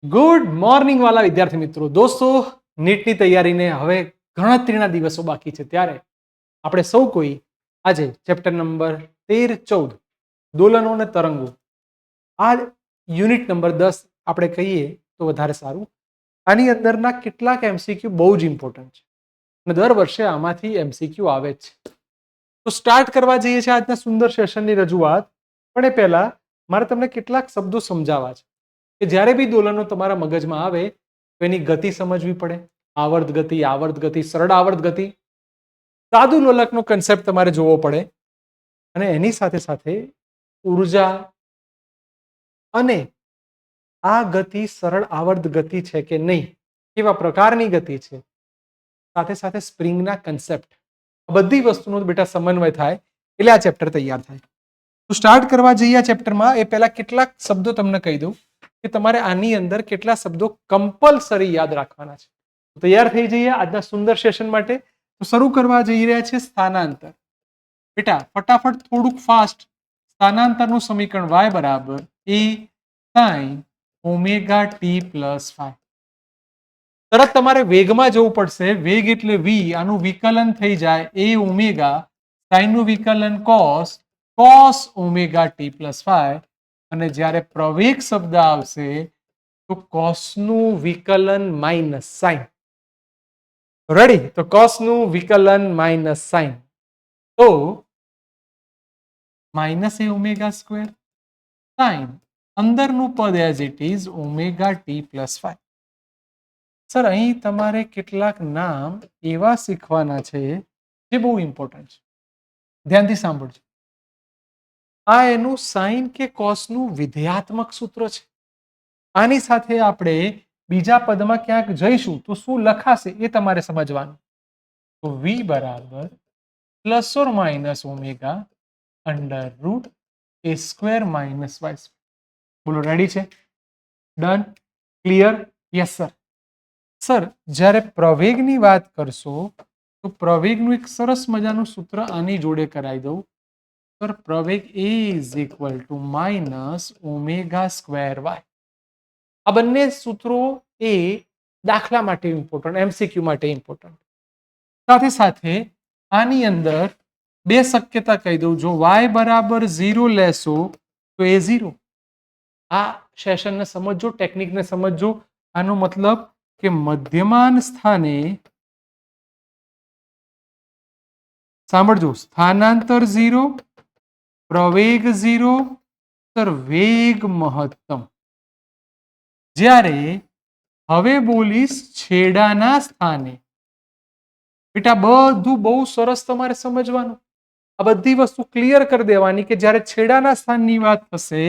Good morning વાલા વિદ્યાર્થી મિત્રો દોસ્તો, નીટની તૈયારીને હવે ગણતરીના દિવસો બાકી છે ત્યારે આપણે સૌ કોઈ આજે ચેપ્ટર નંબર 13-14 દોલનો અને તરંગો આ યુનિટ નંબર 10 આપણે કહીએ તો વધારે સારું. આની અંદરના કેટલાક એમસીક્યુ બહુ જ ઇમ્પોર્ટન્ટ છે અને દર વર્ષે આમાંથી એમસીક્યુ આવે જ છે. તો સ્ટાર્ટ કરવા જઈએ છીએ આજના સુંદર સેશનની રજૂઆત. પણ એ પહેલા મારે તમને કેટલાક શબ્દો સમજાવવા છે કે જ્યારે બી દોલનો તમારા મગજમાં આવે તો એની ગતિ સમજવી પડે. આવર્ત ગતિ, સરળ આવર્ત ગતિ, સાદુ લોલકનો કન્સેપ્ટ તમારે જોવો પડે અને એની સાથે સાથે ઉર્જા અને આ ગતિ સરળ આવર્ત ગતિ છે કે નહીં, કેવા પ્રકારની ગતિ છે, સાથે સાથે સ્પ્રિંગના કન્સેપ્ટ, બધી વસ્તુનો બેટા સમન્વય થાય એટલે આ ચેપ્ટર તૈયાર થાય. તો સ્ટાર્ટ કરવા જઈએ આ ચેપ્ટરમાં એ પહેલા કેટલાક શબ્દો તમને કહી દઉં કે તમારે આની અંદર કેટલા શબ્દો કમ્પલસરી યાદ રાખવાના છે. તૈયાર થઈ જઈએ આજના સુંદર સેશન માટે. તો શરૂ કરવા જઈ રહ્યા છે સ્થાનાંતર. બેટા ફટાફટ થોડુંક ફાસ્ટ. સ્થાનાંતરનું સમીકરણ y બરાબર a sin omega T plus 5. તરત તમારે વેગમાં જવું પડશે. વેગ એટલે v, આનું વિકલન થઈ જાય a ઓમેગા, sin નું વિકલન cos ઓમેગા ટી પ્લસ 5 અને જ્યારે પ્રવેગ શબ્દ આવશે તો cos નું વિકલન માઇનસ સાइन. રેડી? તો cos નું વિકલન માઇનસ સાइन તો માઇનસ એ ઓમેગા સ્ક્વેર સાइन અંદરનું પદ as it is omega T plus 5. Sir અહીં તમારે કેટલાક નામ એવા શીખવાના છે જે બહુ ઇમ્પોર્ટન્ટ છે. ધ્યાનથી સાંભળજો. આ એનું સાइन કે cos નું વિધેયાત્મક સૂત્ર છે. આની સાથે આપણે બીજા પદમાં ક્યાંક જઈશું તો શું લખાશે એ તમારે સમજવાનું. તો v બરાબર plus or minus omega under root a square minus y square. બોલો, રેડી છે? Done? Clear? Yes sir. Sir જ્યારે પ્રવેગની વાત કરશો તો પ્રવેગનું એક સરસ મજાનું સૂત્ર આની જોડે કરાવી દઉં. સર પ્રવેગ a is equal to minus omega square Y. આ બંને સૂત્રો એ દાખલા માટે ઇમ્પોર્ટન્ટ, એમસીક્યુ માટે ઇમ્પોર્ટન્ટ. સાથે સાથે આની અંદર બે શક્યતા કહી દઉં. જો y બરાબર 0 લેશો તો એ 0. આ સેશનને સમજજો, ટેકનિકને સમજજો. આનો મતલબ કે મધ્યમાન સ્થાને સાંભળજો, સ્થાનાંતર 0, પ્રવેગ 0, સર વેગ મહત્તમ. જ્યારે હવે બોલીશ છેડાના સ્થાને, બેટા બધું બહુ સરસ તમારે સમજવાનું. આ બધી વસ્તુ ક્લિયર કરી દેવાની કે જ્યારે છેડાના સ્થાનની વાત થશે,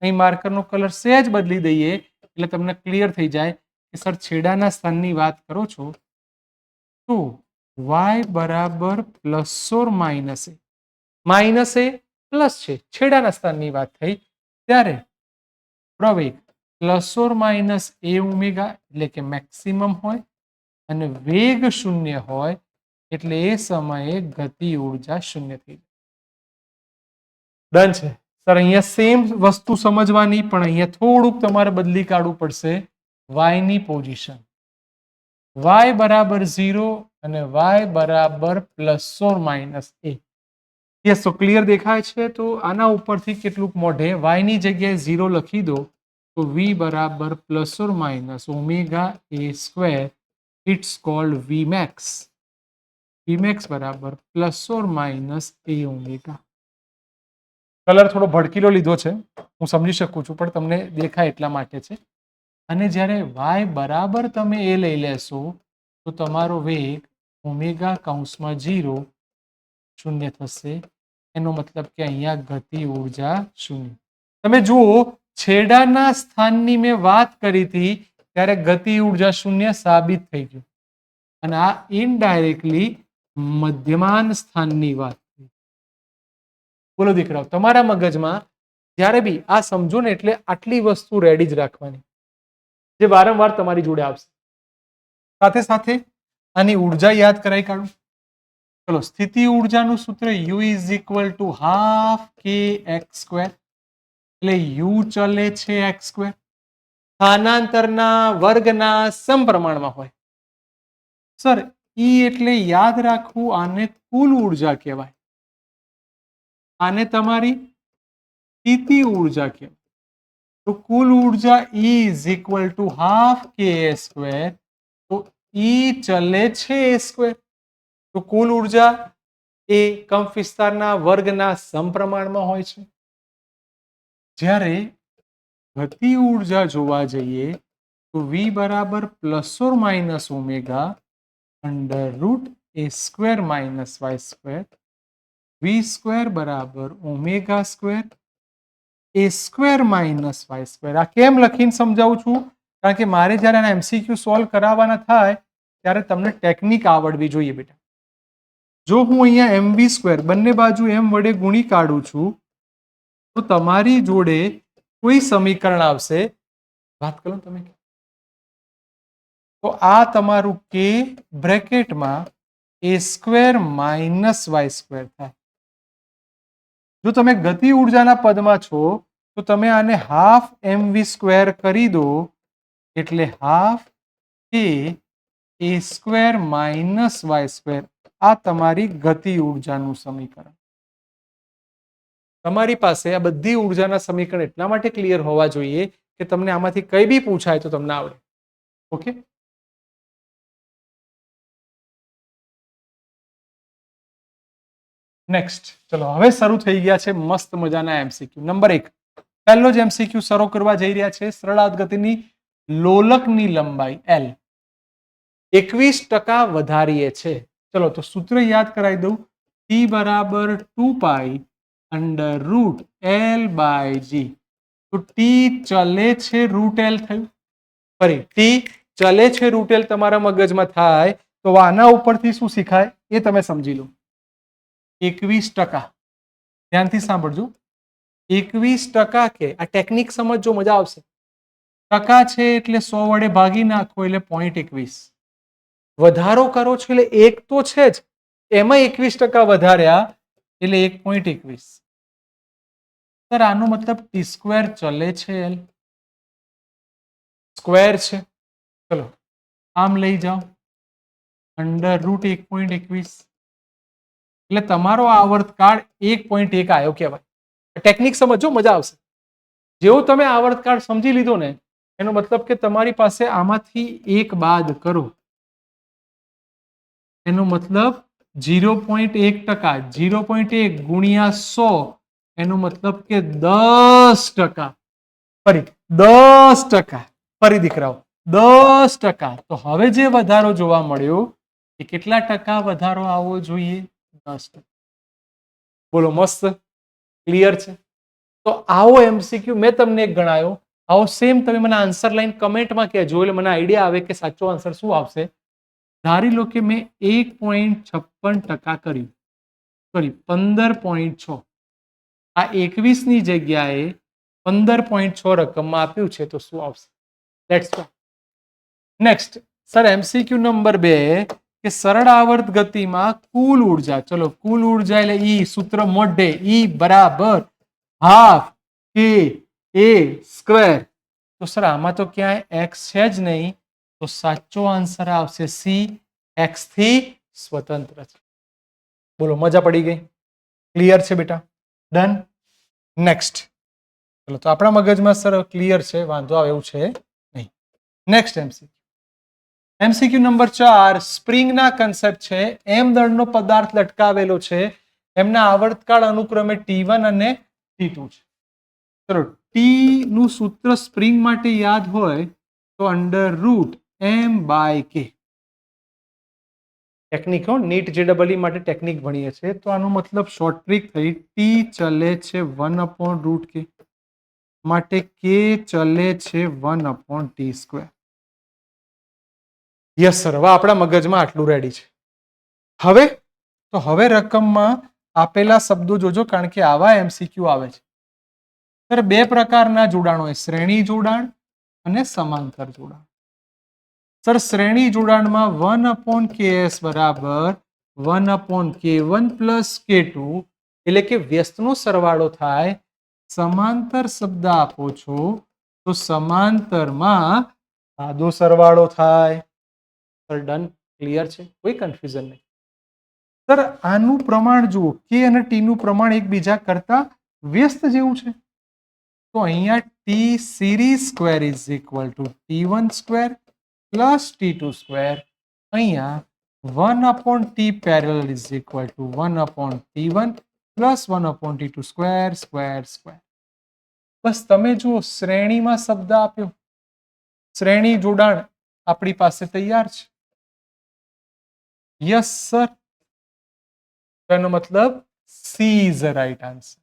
અહીં માર્કરનો કલર સહેજ બદલી દઈએ એટલે તમને ક્લિયર થઈ જાય કે સર છેડાના સ્થાનની વાત કરો છો તો y બરાબર plus or minus A. Minus A plus છે, છેડાના સ્થાનની વાત થઈ ત્યારે પ્રવેગ plus or minus A omega એટલે કે મેક્સિમમ હોય અને વેગ શૂન્ય હોય એટલે એ સમયે ગતિ ઉર્જા શૂન્ય થઈ જાય. ડન છે સર? અહીંયા સેમ વસ્તુ સમજવાની, પણ અહીંયા થોડુંક તમારે બદલી કાઢવું પડશે y ની પોઝિશન. y બરાબર 0 અને y બરાબર plus or minus A. Yes, તો ક્લિયર દેખાય છે? તો આના ઉપરથી કેટલુંક મોઢે y ની જગ્યાએ 0 લખી દો તો v બરાબર plus or minus omega A square, it's called v max. v max બરાબર plus or minus A omega. Colour થોડો ભડકીલો લીધો છે, હું સમજી શકું છું, પણ તમને દેખાય એટલા માટે છે. અને જ્યારે y બરાબર તમે એ લઈ લેશો તો તમારો વેગ ઓમેગા કૌંસમાં 0 શૂન્ય થશે. એનો મતલબ કે અહીંયા ગતિ ઉર્જા શૂન્ય. તમે જુઓ, છેડાના સ્થાનની મેં વાત કરી હતી ત્યારે ગતિ ઉર્જા શૂન્ય સાબિત થઈ ગયું અને આ ઇનડાયરેક્ટલી મધ્યમાન સ્થાનની વાત. બોલો દીકરાઓ, તમારા મગજમાં જ્યારે બી આ સમજો ને એટલે આટલી વસ્તુ રેડી જ રાખવાની જે વારંવાર તમારી જોડે આવશે. સાથે સાથે આની ઉર્જા યાદ કરાઈ કાઢું. ચલો, સ્થિતિ ઉર્જાનું સૂત્ર u is equal two half કે એક્સ સ્ક્વેર. એટલે u ચલે છે એક્સ સ્ક્વેર. સ્થાનાંતરના વર્ગના સમપ્રમાણમાં હોય. સર ઈ એટલે યાદ રાખવું, આને કુલ ઉર્જા કહેવાય, આને તમારી સ્થિતિ ઉર્જા કહેવાય. તો કુલ ઉર્જા E is equal two half કે સ્ક્વેર. તો ઈ ચલે છે એ સ્ક્વેર. તો કુલ ઉર્જા એ કંપ વિસ્તારના વર્ગના સમપ્રમાણમાં હોય છે. જ્યારે ગતિ ઉર્જા જોવા જઈએ તો V બરાબર plus or minus omega under root A square minus Y square. V square બરાબર omega square A square minus Y square. આ કેમ લખીને સમજાવું છું? કારણ કે મારે જ્યારે આના MCQ સોલ્વ કરાવવાના થાય ત્યારે તમને ટેકનિક આવડવી જોઈએ બેટા. જો હું અહીંયા MV સ્ક્વેર બંને બાજુ m વડે ગુણી કાઢું છું તો તમારી જોડે કોઈ સમીકરણ આવશે, વાત કરો તમે, તો આ તમારું કે બ્રેકેટમાં એ સ્ક્વેર માઇનસ વાય સ્ક્વેર થાય. જો તમે ગતિ ઉર્જાના પદમાં છો તો તમે આને હાફ mv સ્ક્વેર કરી દો એટલે હાફ કે એ સ્ક્વેર માઇનસ વાય સ્ક્વેર. આ તમારી ગતિ ઉર્જાનું સમીકરણ. તમારી પાસે આ બધી ઉર્જાના સમીકરણ એટલા માટે ક્લિયર હોવા જોઈએ કે તમને આમાંથી કઈ બી પૂછાય તો તમને આવડે. ઓકે, નેક્સ્ટ ચલો હવે શરૂ થઈ ગયા છે મસ્ત મજાના MCQ. નંબર 1 પહેલો જ MCQ શરૂ કરવા જઈ રહ્યા છે. સરળાર્થ ગતિની લોલકની લંબાઈ L 21% વધારીએ છે. ચલો તો સૂત્ર યાદ કરાવી દઉં. T બરાબર 2 under root L by G. તો T ચલે છે રૂટ L થયું. ફરી T ચલે છે રૂટ L તમારા મગજમાં થાય તો આના ઉપરથી શું શીખાય એ તમે સમજી લો. 21%. ધ્યાનથી સાંભળજો. 21% કે આ ટેકનિક સમજજો, મજા આવશે. ટકા છે એટલે 100 વડે ભાગી નાખો એટલે 0.21. વધારો કરો છો એટલે એક તો છે જ, એમાં 21% વધાર્યા એટલે 1.21. સર આનો મતલબ ટી સ્ક્વેર ચલે છે L સ્ક્વેર છે. ચલો આમ લઈ જાઓ અંડર રૂટ 1.21 એટલે તમારો આવર્તકાળ 1.1 આવ્યો કહેવાય. ટેકનિક સમજો, મજા આવશે. જેવો તમે આવર્તકાળ સમજી લીધો ને એનો મતલબ કે તમારી પાસે આમાંથી એક બાદ કરો એનો મતલબ 0.1%. 0.1 ગુણ્યા 100 એનો મતલબ કે 10%. ફરી 10%. ફરી દીકરાઓ 10%. તો હવે જે વધારો જોવા મળ્યો એ કેટલા ટકા વધારો આવવો જોઈએ? 10%. બોલો, મસ્ત ક્લિયર છે. તો આવો MCQ મેં તમને એક ગણાયો. આવો સેમ તમે મને આન્સર લાઈન કમેન્ટમાં કહેજો એટલે મને આઈડિયા આવે કે સાચો આન્સર શું આવશે. ધારી લો કે મેં 1.56% કર્યું, સોરી 15.6. આ 21 ની જગ્યાએ 15.6 રકમમાં આપ્યું છે તો શું આવશે? Let's go. Next sir MCQ number 2 કે સરળ આવર્ત ગતિમાં કુલ ઉર્જા. ચલો કુલ ઉર્જા એટલે E સૂત્ર મોઢે E બરાબર હાફ કે એ સ્ક્વેર. તો સર આમાં તો ક્યાંય x છે જ નહીં તો સાચો આન્સર આવશે C, x થી સ્વતંત્ર છે. બોલો, મજા પડી ગઈ? ક્લિયર છે બેટા? ડન. નેક્સ્ટ ચલો તો આપણા મગજમાં સર ક્લિયર છે, વાંધો આવે એવું છે નહીં. નેક્સ્ટ MCQ નંબર 4 સ્પ્રિંગના કન્સેપ્ટ છે. m દળનો પદાર્થ લટકાવેલો છે, એમના આવર્તકાળ અનુક્રમે T1 અને T2 છે. ચલો ટી નું સૂત્ર સ્પ્રિંગ માટે યાદ હોય તો અંડર રૂટ m બાય કે. ટેકનિક હો, નીટ JEE માટે ટેકનિક ભણીએ છીએ તો આનો મતલબ શોર્ટ ટ્રીક થઈ. ટી ચલે છે 1/√k માટે કે ચલે છે 1/t². યસ સર, હવે આપણા મગજમાં આટલું રેડી છે. હવે રકમમાં આપેલા શબ્દો જોજો કારણ કે આવા MCQ આવે છે. સર બે પ્રકારના જોડાણ હોય, શ્રેણી જોડાણ અને સમાંતર જોડાણ. સર શ્રેણી જોડાણમાં 1/ks બરાબર 1/k1 પ્લસ k2 એટલે કે વ્યસ્તનો સરવાળો થાય. સમાંતર શબ્દ આપો છો તો સમાંતરમાં સાદો સરવાળો થાય. સર ડન, ક્લિયર છે, કોઈ કન્ફ્યુઝન નહીં. સર આનું પ્રમાણ જુઓ, કે અને ટી નું પ્રમાણ એકબીજા કરતા વ્યસ્ત જેવું છે. તો અહીંયા T series square is equal to T1 square plus T2 square. અહીંયા 1/T parallel is equal to 1/T1 plus 1/T2 square square square. બસ તમે જુઓ, શ્રેણીમાં શબ્દ આપ્યો, શ્રેણી જોડાણ આપણી પાસે તૈયાર છે. યસ સર, એનો મતલબ C is the right answer.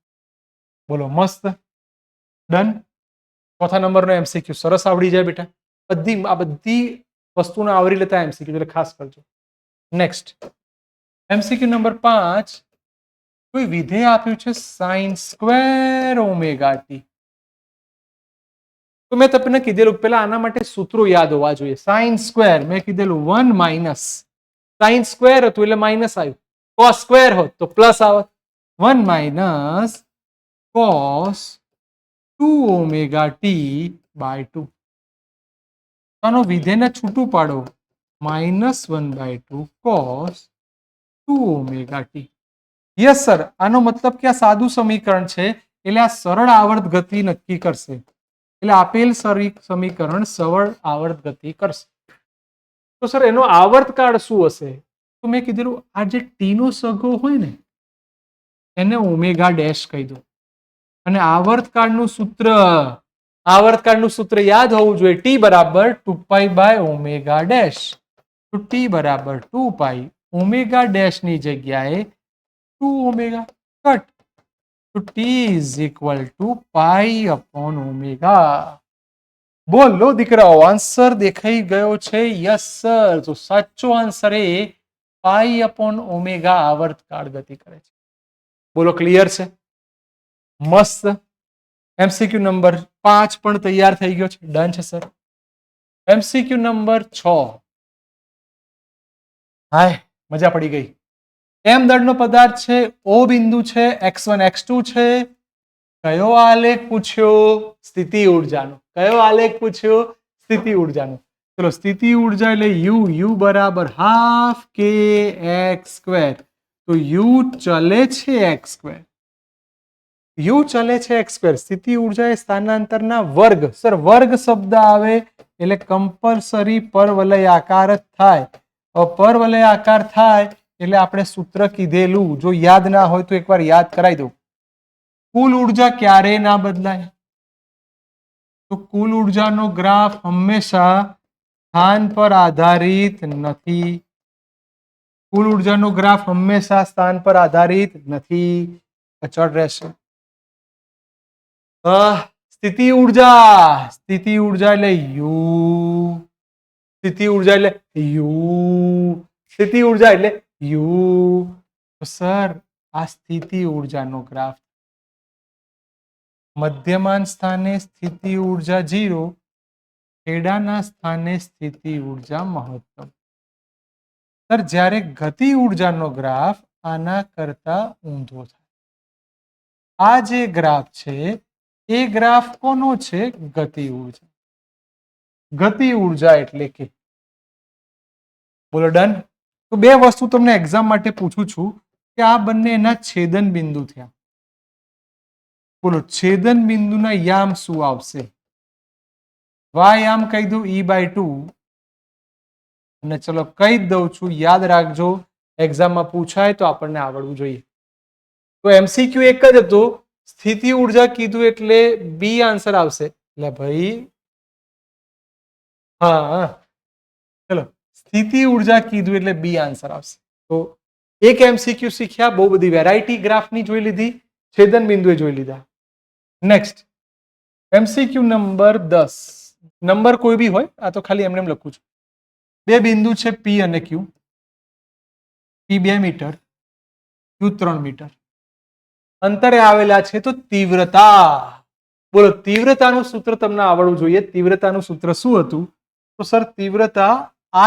બોલો, મસ્ત, ડન. ચોથા નંબરનો એમસીક્યુ સરસ આવડી જાય બેટા. બધી વસ્તુને આવરી લેતા એમસીક્યુ, એટલે ખાસ કરજો. Next MCQ number 5. કોઈ વિધેય આપ્યું છે sin સ્ક્વેર ઓમેગા ટી. તો મેં તમને કીધેલું પેલા આના માટે સૂત્રો યાદ હોવા જોઈએ. sin સ્ક્વેર મેં કીધેલું 1 માઇનસ sin સ્ક્વેર હતું એટલે માઇનસ આવ્યું, cos સ્ક્વેર હોત તો પ્લસ આવત. 1 minus cos 2 omega T by 2. આનો વિધેયને છૂટું પાડો, -1/2 cos 2 omega T. Yes sir, આનો મતલબ કે આ સાદું સમીકરણ છે, એટલે આ સરળ આવર્ત ગતિ નક્કી કરશે. એટલે આપેલ સમીકરણ સરળ આવર્ત ગતિ કરશે. તો સર એનો આવર્તકાળ શું હશે? તો મેં કીધેલું આ જે ટી નો સગો હોય ને એને ઓમેગા ડેશ કહી દો. અને આવર્તકાળનું સૂત્ર યાદ હોવું જોઈએ. ટી બરાબર 2π બાય ઓમેગા ડેશ. તો ટી બરાબર 2π, ઓમેગા ડેશ ની જગ્યાએ 2 ઓમેગા કટ. તો T is equal to pi upon omega. બોલો દીકરાઓ, આન્સર દેખાઈ ગયો છે? Yes sir. તો સાચો આન્સર એ પાઈ અપોન ઓમેગા આવર્તકાળ ગતિ કરે છે. બોલો, ક્લિયર છે? મસ્ત. એમસીક્યુ નંબર 5 પણ તૈયાર થઈ ગયો છે. ડન છે સર. MCQ number 6. હાય, મજા પડી ગઈ. એમ દળનો પદાર્થ છે, ઓ બિંદુ છે, x1 x2 છે. કયો આલેખ પૂછ્યો? સ્થિતિ ઉર્જાનો. કયો આલેખ પૂછ્યો? સ્થિતિ ઉર્જાનો. ચલો, સ્થિતિ ઉર્જા એટલે u બરાબર હાફ કે x સ્ક્વેર. તો u ચલે છે x સ્ક્વેર. યુ ચલે છે x સ્ક્વેર. સ્થિતિ ઉર્જા એ સ્થાનાંતરના વર્ગ. સર વર્ગ શબ્દ આવે એટલે કમ્પલસરી પરવલય આકાર જ થાય. પરવલય આકાર થાય એટલે આપણે સૂત્ર કીધેલું, જો યાદ ના હોય તો એકવાર યાદ કરાવી દઉં. કુલ ઉર્જા ક્યારે ના બદલાય? તો કુલ ઉર્જાનો ગ્રાફ હંમેશા સ્થાન પર આધારિત નથી. કુલ ઉર્જાનો ગ્રાફ હંમેશા સ્થાન પર આધારિત નથી, અચળ રહેશે. સ્થિતિ ઉર્જા એટલે યુ. સ્થિતિ ઉર્જા એટલે યુ. સ્થિતિ ઉર્જા એટલે યુ. તો સર આ સ્થિતિ ઉર્જાનો ગ્રાફ. મધ્યમાન સ્થાને સ્થિતિ ઉર્જા 0, છેડાના સ્થાને સ્થિતિ ઉર્જા મહત્તમ. સર જ્યારે ગતિ ઉર્જાનો ગ્રાફ આના કરતા ઊંધો થાય. આ જે ગ્રાફ છે એ ગ્રાફ કોનો છે? ગતિ ઉર્જા. ગતિ ઉર્જા એટલે કે, બોલો ડન. તો બે વસ્તુ તમને એક્ઝામ માટે પૂછું છું કે આ બંને એના છેદન બિંદુ થયા. બોલો, છેદન બિંદુના યામ શું આવશે? યામ કહી દઉં e/2. અને ચલો કહી જ દઉં છું, યાદ રાખજો, એક્ઝામમાં પૂછાય તો આપણને આવડવું જોઈએ. તો એમસીક્યુ એક જ હતું, સ્થિતિ ઉર્જા કીધું એટલે બી આન્સર આવશે. એટલે ભાઈ હા, ચલો સ્થિતિ ઉર્જા કીધું એટલે બી આન્સર આવશે. તો એક એમસીક્યુ શીખ્યા, બહુ બધી વેરાયટી ગ્રાફની જોઈ લીધી, છેદન બિંદુએ જોઈ લીધા. Next MCQ number 10. નંબર કોઈ બી હોય, આ તો ખાલી એમને લખું છું. બે બિંદુ છે પી અને ક્યુ. પી 2 મીટર, ક્યુ 3 મીટર અંતરે આવેલા છે. તો તીવ્રતા, બોલો તીવ્રતાનું સૂત્ર તમને આવડવું જોઈએ. તીવ્રતાનું સૂત્ર શું હતું? તો સર તીવ્રતા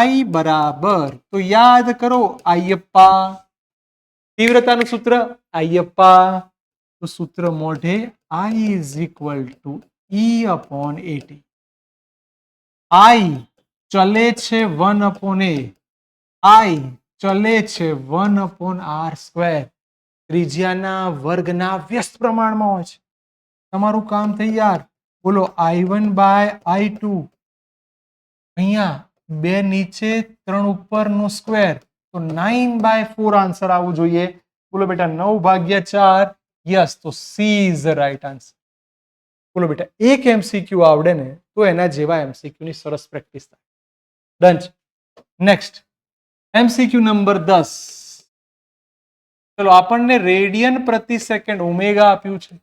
I બરાબર, તો યાદ કરો આયપ્પા. તીવ્રતાનું સૂત્ર આયપ્પા. તો સૂત્ર મોઢે I is equal two E/AT. I ચલે છે 1/A. I ચલે છે 1/r². ત્રિજ્યાના વર્ગના વ્યસ્ત પ્રમાણમાં હોય છે. તમારું કામ તૈયાર. બોલો I1/I2. અહીંયા 2 નીચે 3 ઉપરનો સ્ક્વેર, તો 9/4 આન્સર આવવું જોઈએ. બોલો બેટા 9/4. યસ, તો C is the right answer. બોલો બેટા એક MCQ આવડે ને તો એના જેવા MCQ ની સરસ પ્રેક્ટિસ થાય. ડન. Next MCQ number 10. ચલો, આપણને રેડિયન પ્રતિ સેકન્ડ ઓમેગા આપ્યું છે,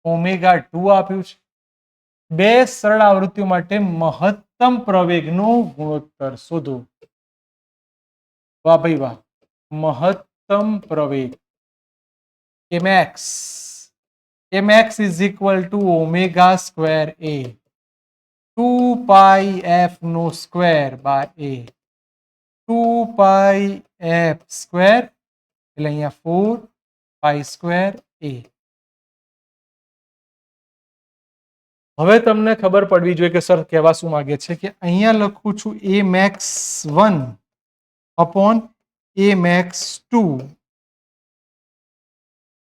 ω2 આપ્યું છે. બે સરળ આવૃત્તિઓ માટે મહત્તમ પ્રવેગનો ગુણોત્તર શોધો. વાહ ભાઈ વાહ. મહત્તમ પ્રવેગ mx is equal to omega square a, 2πf નો square by a, 2πf square એટલે અહીંયા 4π સ્ક્વેર a. હવે તમને ખબર પડવી જોઈએ કે સર કહેવા શું માંગે છે, કે અહીંયા લખું છું a max 1 upon a max 2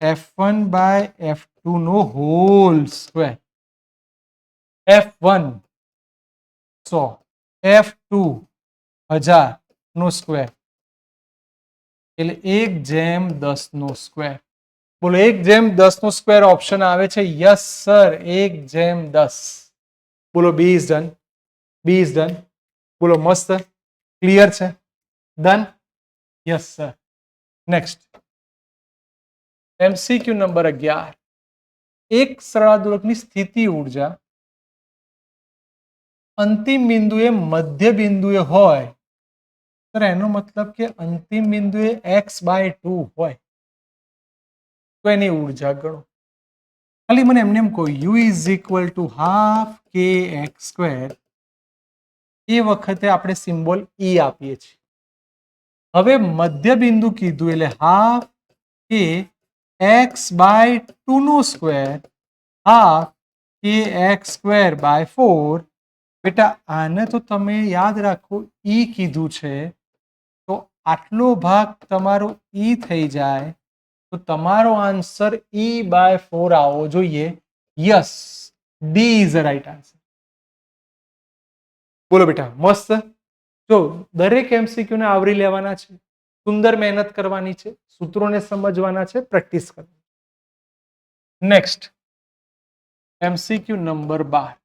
f1 by f2 નો હોલ સ્ક્વેર. f1 100, f2 1000 નો સ્ક્વેર એટલે 1/10 નો સ્ક્વેર. બોલો 1/10 નો સ્ક્વેર ઓપ્શન આવે છે? Yes sir, 1/10. બોલો B is done. B is done. બોલો મસ્ત. ક્લિયર છે? Done. Yes sir. Next MCQ number 11. એક સળાદોલકની સ્થિતિ ઉર્જા અંતિમ બિંદુએ મધ્ય બિંદુએ હોય, સર એનો મતલબ કે અંતિમ બિંદુએ x/2 હોય તો એની ઉર્જા ગણો. ખાલી મને એમને એમ કહો u is equal two half kx². એ વખતે આપણે સિમ્બોલ E આપીએ છીએ. હવે મધ્ય બિંદુ કીધું એટલે હાફ કે x/2 નો સ્ક્વેર, હાફ kx²/4. બેટા આને તો તમે યાદ રાખો, ઈ કીધું છે તો આટલો ભાગ તમારો ઈ થઈ જાય તો તમારો આન્સર E/4 આવવો જોઈએ. Yes, D is the right answer. બોલો બેટા મસ્ત. જો દરેક MCQ ને આવરી લેવાના છે, સુંદર મહેનત કરવાની છે, સૂત્રોને સમજવાના છે, પ્રેક્ટિસ કરવાની. Next MCQ number 12.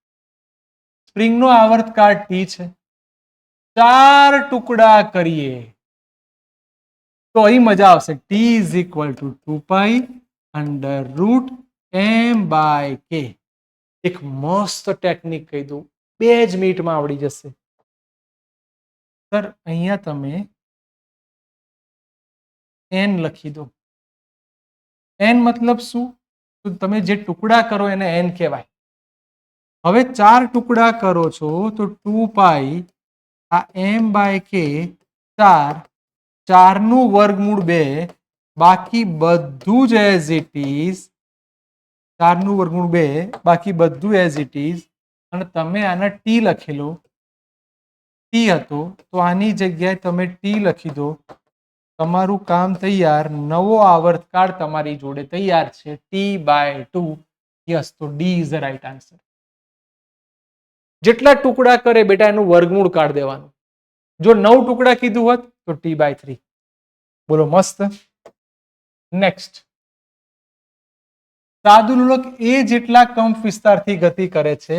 સ્પ્રિંગનો આવર્તકાળ T છે, 4 ટુકડા કરીએ તો અહીં મજા આવશે. T is equal to 2π√m/k. એક મસ્ત ટેકનિક કહી દઉં, 2 જ મિનિટમાં આવડી જશે. સર અહીંયા તમે n લખી દો. n મતલબ શું? તો તમે જે ટુકડા કરો એને n કહેવાય. હવે 4 ટુકડા કરો છો તો 2π આ m/k 4, 4 નું વર્ગમૂળ 2, બાકી બધું જ એઝ ઇટ ઇઝ. 4 નું વર્ગમૂળ 2, બાકી બધું એઝ ઇટ ઇઝ. અને તમે આના ટી લખેલો, ટી હતો તો આની જગ્યાએ તમે ટી લખી દો. તમારું કામ તૈયાર. નવો આવર્તકાળ તમારી જોડે તૈયાર છે, T/2. યસ, તો D is the right answer. જેટલા ટુકડા કરે બેટા એનું વર્ગમૂળ કાઢ દેવાનું. જો 9 ટુકડા કીધું હોત તો T/3. બોલો મસ્ત. નેક્સ્ટ સાદુલોલક એ જેટલા કંપ વિસ્તારથી ગતિ કરે છે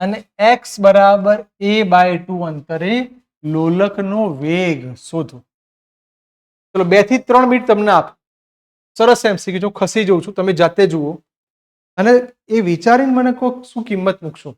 અને x બરાબર a/2 અંતરે લોલકનો વેગ શોધો. ચલો 2 થી 3 મિનિટ તમને આપ. સરસ MCQ જો ખસી જઉં છું, તમે જાતે જુઓ અને એ વિચારીને મને કહો શું કિંમત મૂકશો.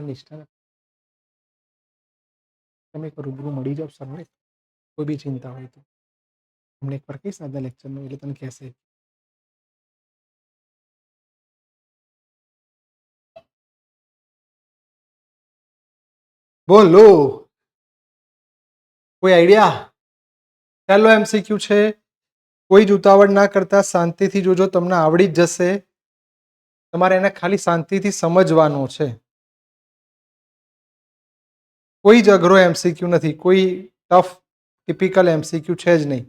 નિષ્ઠા તમે રૂબરૂ મળી જાવ સરને કોઈ બી ચિંતા હોય તો તમને એકવાર કહીશ આજના લેક્ચરનું, એટલે તને કહેશે. બોલો, કોઈ આઈડિયા? પહેલો MCQ છે. કોઈ જ ઉતાવળ ના કરતા શાંતિથી જોજો, તમને આવડી જ જશે. તમારે એને ખાલી શાંતિથી સમજવાનો છે. કોઈ જ અઘરો MCQ નથી, કોઈ ટફ ટિપિકલ MCQ છે જ નહીં.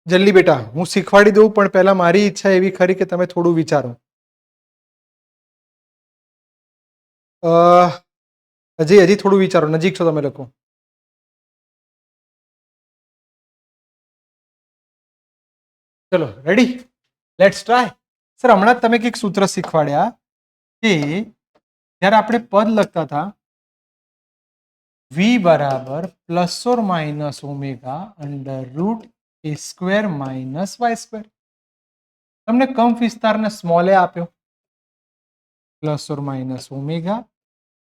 જલ્દી બેટા, હું શીખવાડી દઉં, પણ પહેલા મારી ઈચ્છા એવી ખરી કે તમે થોડું વિચારો. હજી થોડું વિચારો, નજીક છો તમે લોકો. ચલો રેડી, લેટ્સ ટ્રાય. સર હમણાં તમે કંઈક સૂત્ર શીખવાડ્યા કે જ્યારે આપણે પદ લખતા હતા v બરાબર plus or minus omega under root a square minus Y square. તમને કંપ વિસ્તારને સ્મોલ એ આપ્યો, plus or minus omega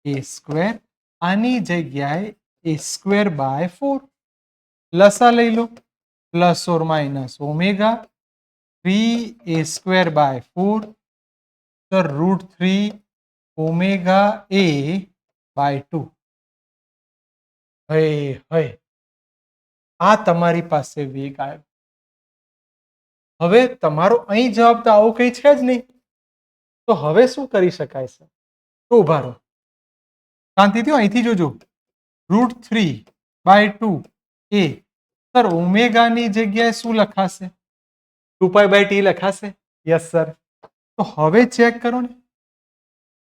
a square, આની જગ્યાએ a સ્ક્વેર બાય 4. લસા લઈ લો, plus or minus omega 3a square by 4 તો રૂટ 3 ઓમેગા a બાય 2. હય આ તમારી પાસે વેગ આવ્યો. હવે તમારો અહીં જવાબ તો આવો કઈ છે જ નહીં, તો હવે શું કરી શકાય છે? તો ઉભા રહો, શાંતિથી અહીંથી જોજો. રૂટ 3/2 a, સર ઓમેગાની જગ્યાએ શું લખાશે? 2π/t લખાશે. Yes sir. તો હવે ચેક કરો ને,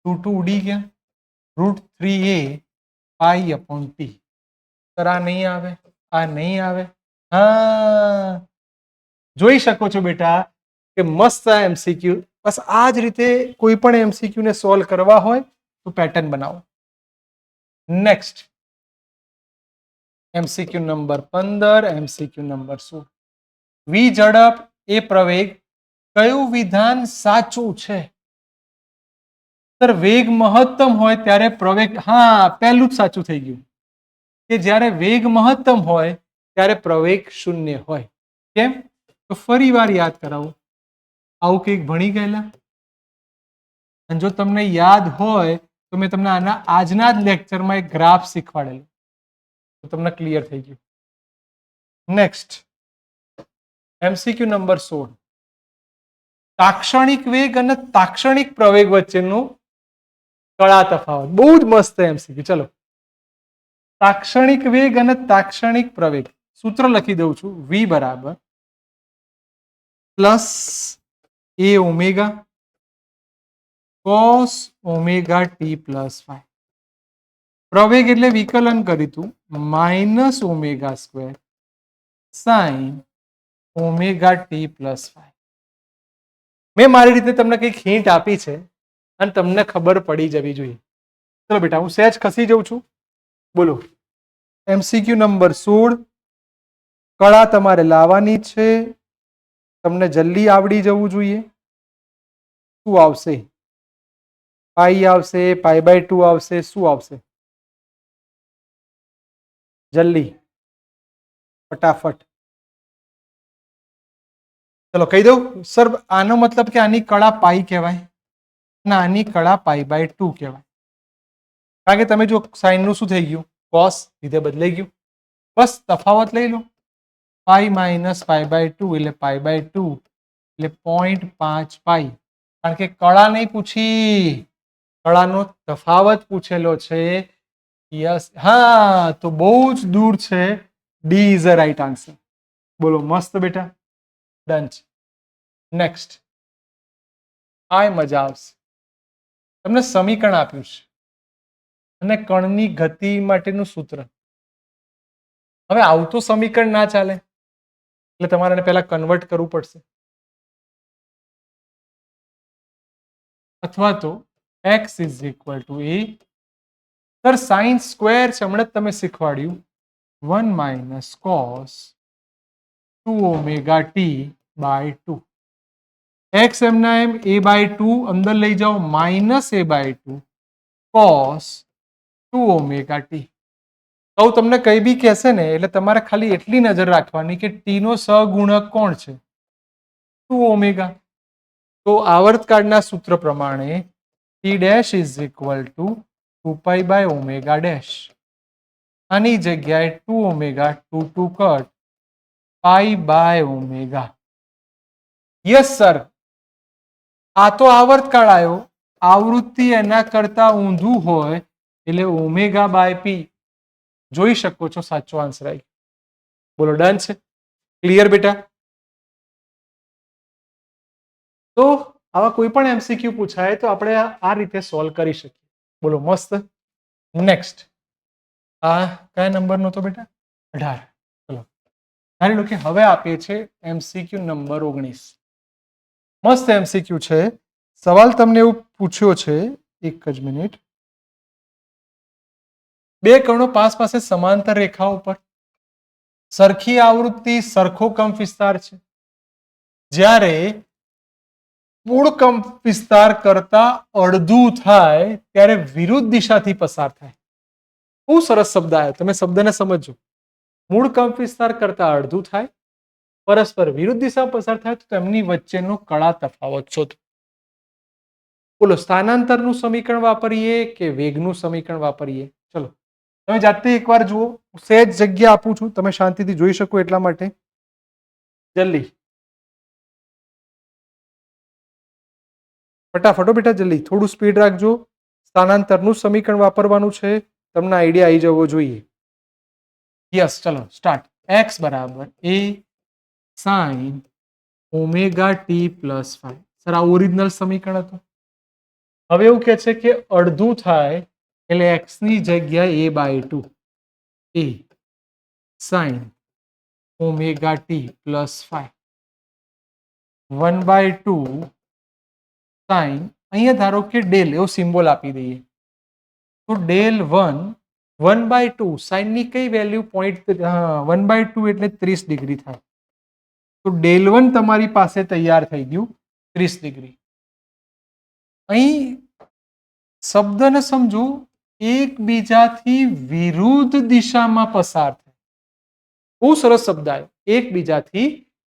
2 ઉડી ગયા. Route 3a π/t. સર આ નહીં આવે, આ નહીં આવે. હા, જોઈ શકો છો બેટા કે મસ્ત MCQ. બસ આ જ રીતે કોઈ પણ MCQ ને સોલ્વ કરવા હોય તો પેટર્ન બનાવો. Next MCQ number 15, MCQ number 16. વી ઝડપ એ પ્રવેગ, કયું વિધાન સાચું છે? સર વેગ મહત્તમ હોય ત્યારે પ્રવેગ, હા પહેલું જ સાચું થઈ ગયું કે જ્યારે વેગ મહત્તમ હોય ત્યારે પ્રવેગ શૂન્ય હોય. કેમ? તો ફરી વાર યાદ કરાવું, આવું કંઈક ભણી ગયેલા? અને જો તમને યાદ હોય તો મેં તમને આજના જ લેક્ચરમાં એક ગ્રાફ શીખવાડેલો, તો તમને ક્લિયર થઈ ગયું. Next MCQ number 16. તાક્ષણિક વેગ અને તાક્ષણિક પ્રવેગ વચ્ચેનું કળા તફાવત. બહુ જ મસ્ત MCQ. ચલો, તાક્ષણિક વેગ અને તાક્ષણિક પ્રવેગ. સૂત્ર લખી દઉં છું, v બરાબર plus a omega cos omega t plus 5. પ્રવેગ એટલે વિકલન કરીશું, minus omega square sine omega t plus 5. મેં મારી રીતે તમને કંઈક હિન્ટ આપી છે અને તમને ખબર પડી જવી જોઈએ. ચલો બેટા, હું સહેજ ખસી જઉં છું. બોલો, MCQ નંબર 16. કળા તમારે લાવવાની છે, તમને જલ્દી આવડી જવું જોઈએ. શું આવશે? પાઈ આવશે, π/2 આવશે, શું આવશે? જલ્દી, ફટાફટ. ચલો કહી દઉં સર, આનો મતલબ કે આની કળા પાઈ કહેવાય અને આની કળા π/2 કહેવાય. કારણ કે તમે જો સાઈનનું શું થઈ ગયું, કોસ લીધે બદલાઈ ગયું. બસ તફાવત લઈ લો, પાઈ માઇનસ π/2 એટલે π/2 એટલે 0.5 પાઈ. કારણ કે કળા નહીં પૂછી, કળાનો તફાવત પૂછેલો છે. યસ, હા, તો બહુ જ દૂર છે. D is a right answer. બોલો, મસ્ત બેટા, ડન છે. નેક્સ્ટ, આ મજા આવશે. તમને સમીકરણ આપ્યું છે અને કણની ગતિ માટેનું સૂત્ર. હવે આવતું સમીકરણ ના ચાલે, એટલે તમારે પહેલા કન્વર્ટ કરવું પડશે, અથવા તો x is equal two a. Sir sine square છે, હમણાં તમે શીખવાડ્યું, 1 minus cos 2 omega t/2. x એમના એમ a/2 અંદર લઈ જાઓ, minus a/2 cos 2 omega t. તો તમને કઈ બી કહેશે ને એટલે તમારે ખાલી એટલી નજર રાખવાની કે ટી નો સહગુણક કોણ છે? 2 ઓમેગા. તો આવર્તકાળના સૂત્ર પ્રમાણે T dash is equal to 2 by omega dash. આની જગ્યાએ 2 omega 2 cut pi by omega. Yes sir, આ તો આવર્તકાળ આવ્યો. આવૃત્તિ એના કરતા ઊંધું હોય એટલે ઓમેગા બાય પી. જોઈ શકો છો સાચો આન્સર આવી. બોલો ડન છે? ક્લિયર બેટા? તો આવા કોઈ પણ એમસીક્યુ પૂછાય તો આપણે આ રીતે સોલ્વ કરી શકીએ. બોલો મસ્ત. નેક્સ્ટ, આ કયા નંબરનો હતો બેટા? 18. ચલો ધારી લો કે હવે આપે છે એમસીક્યુ નંબર 19. મસ્ત એમસીક્યુ છે. સવાલ તમને એવું પૂછ્યો છે, એક જ મિનિટ. બે કર્ણો પાસે સમાંતર રેખાઓ પર સરખી આવૃત્તિ સરખો કંપ વિસ્તાર છે. જ્યારે મૂળ કંપ વિસ્તાર કરતા અડધું થાય ત્યારે વિરુદ્ધ દિશાથી પસાર થાય. બહુ સરસ શબ્દ આવ્યો, તમે શબ્દને સમજો. મૂળ કંપ વિસ્તાર કરતા અડધું થાય, પરસ્પર વિરુદ્ધ દિશા પસાર થાય તો તેમની વચ્ચેનો કળા તફાવત શોધો. બોલો સ્થાનાંતરનું સમીકરણ વાપરીએ કે વેગનું સમીકરણ વાપરીએ? ચલો તમે જાતે એકવાર જુઓ, સહેજ જગ્યા આપું છું, તમે શાંતિથી જોઈ શકો એટલા માટે. જલ્દી ફટાફટો બેટા, જલ્દી થોડું સ્પીડ રાખજો. સ્થાનાંતરનું સમીકરણ વાપરવાનું છે, તમને આઈડિયા આવી જવો જોઈએ. યસ, ચલો સ્ટાર્ટ. એક્સ બરાબર a sine omega T plus 5. Sir આ ઓરિજિનલ સમીકરણ હતું. હવે એવું કે છે કે અડધું થાય એટલે એક્સ ની જગ્યાએ a by 2 A sine omega T plus 5 1/2 sine. અહીંયા ધારો કે ડેલ એવો સિમ્બોલ આપી દઈએ તો ડેલ 1/2 સાઇન ની કઈ વેલ્યુ 1/2 એટલે 30 ડિગ્રી થાય. તો ડેલ 1 તમારી પાસે તૈયાર થઈ ગયું 30 ડિગ્રી. અહીં શબ્દને સમજો, એકબીજાથી વિરુદ્ધ દિશામાં પસાર થાય. બહુ સરસ શબ્દ આવ્યો, એકબીજાથી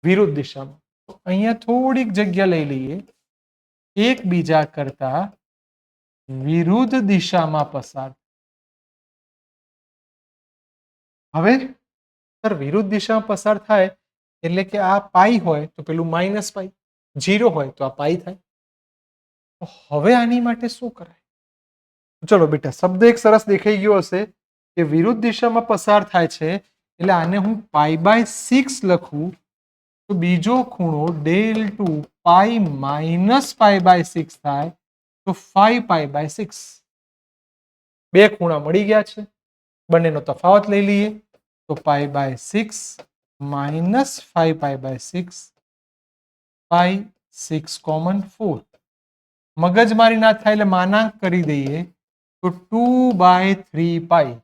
વિરુદ્ધ દિશામાં. અહીંયા થોડીક જગ્યા લઈ લઈએ. એકબીજા કરતા વિરુદ્ધ દિશામાં પસાર. હવે સર વિરુદ્ધ દિશામાં પસાર થાય એટલે કે આ પાઈ હોય તો પેલું માઇનસ પાઈ, 0 હોય તો આ પાઈ થાય. હવે આની માટે શું કરાય? ચલો બેટા, શબ્દ એક સરસ દેખાઈ ગયો હશે કે વિરુદ્ધ દિશામાં પસાર થાય છે એટલે આને હું પાઈ બાય 6 લખું તો બીજો ખૂણો ડેલ 2 પાઈ માઇનસ પાઈ બાય 6 થાય તો 5 પાઈ બાય 6. બે ખૂણા મળી ગયા છે, બંનેનો તફાવત લઈ લઈએ તો pi by 6 minus 5 pi by 6, pi 6 common 4. મગજમારી ના થાય એટલે માનાંક કરી દઈએ તો 2/3 પાઈ.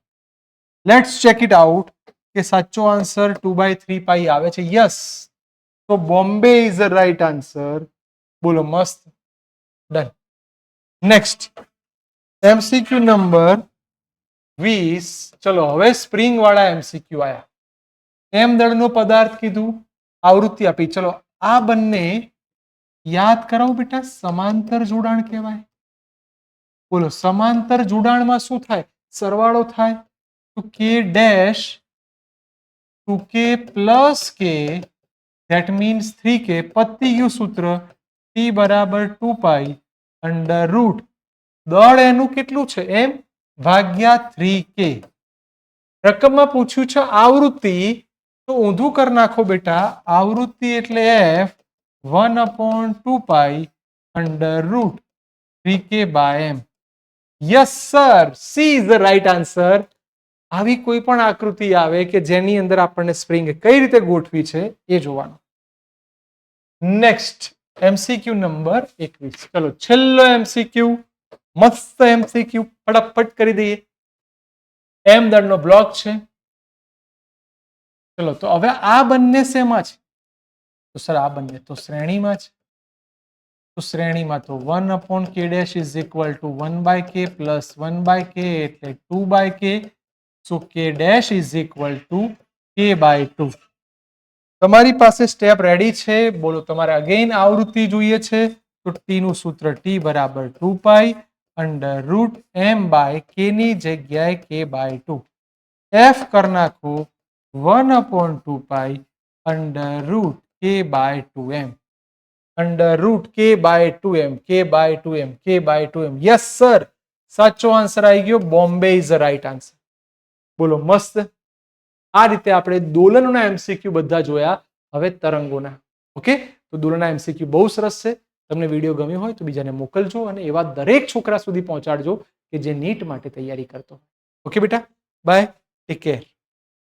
લેટ્સ ચેક ઇટ આઉટ કે સાચો આન્સર 2/3 પાઈ આવે છે. યસ, તો Bombay is the right answer. બોલો મસ્ત, ડન. Next MCQ number 20. ચલો હવે સ્પ્રિંગ વાળા એમસીક્યુ આયા. એમ દળનો પદાર્થ કીધું, આવૃત્તિ આપી. ચલો આ બંને યાદ કરાવો બેટા, સમાંતર જોડાણ કહેવાય. બોલો સમાંતર જોડાણમાં શું થાય? સરવાળો થાય. તો કે dash 2k plus k, that means 3k. પતી ગયું સૂત્ર. t બરાબર 2 પાઈ અંડર રૂટ દળ એનું કેટલું છે એમ ભાગ્યા 3k. રકમમાં પૂછ્યું છે આવૃત્તિ, તો ઊંધું કરી નાખો બેટા. આવૃત્તિ એટલે f 1/2 pi under root 3k by m. Yes sir, C is the right answer. આવી કોઈ પણ આકૃતિ આવે કે જેની અંદર આપણને સ્પ્રિંગ કઈ રીતે ગોઠવી છે એ જોવાનું. Next MCQ number 21. ચલો છેલ્લો એમસીક્યુ, મસ્ત એમસીક્યુ, ફટાફટ કરી દઈએ. એમ દળનો બ્લોક છે. ચલો તો હવે આ બંને શેમાં છે? તો સર આ બંને તો શ્રેણીમાં છે. તો શ્રેણીમાં તો 1/k dash is equal two 1/k plus 1/k એટલે 2/k. સો કે ડેશ ઇઝ ઇક્વલ ટુ કે બાય 2. તમારી પાસે સ્ટેપ રેડી છે? બોલો, તમારે અગેન આવૃત્તિ જોઈએ છે તો ટી નું સૂત્ર ટી બરાબર 2 અંડર રૂટ એમ બાય કે ની જગ્યાએ કે બાય 2. એફ કર નાખો 1/2 અંડર રૂટ કે બાય 2m. અંડર રૂટ કે બાય 2m, કે બાય 2m, કે બાય 2m. યસ સર, સાચો આન્સર આવી ગયો. Bombay is the right answer. બોલો, મસ્ત. આ રીતે આપણે દોલનોના એમસીક્યુ બધા જોયા. હવે તરંગોના. ઓકે, તો દોલનના એમસીક્યુ બહુ સરસ છે. તમને વિડીયો ગમ્યો હોય તો બીજાને મોકલજો અને એવા દરેક છોકરા સુધી પહોંચાડજો કે જે નીટ માટે તૈયારી કરતો. ઓકે બેટા, બાય, ટેક કેર.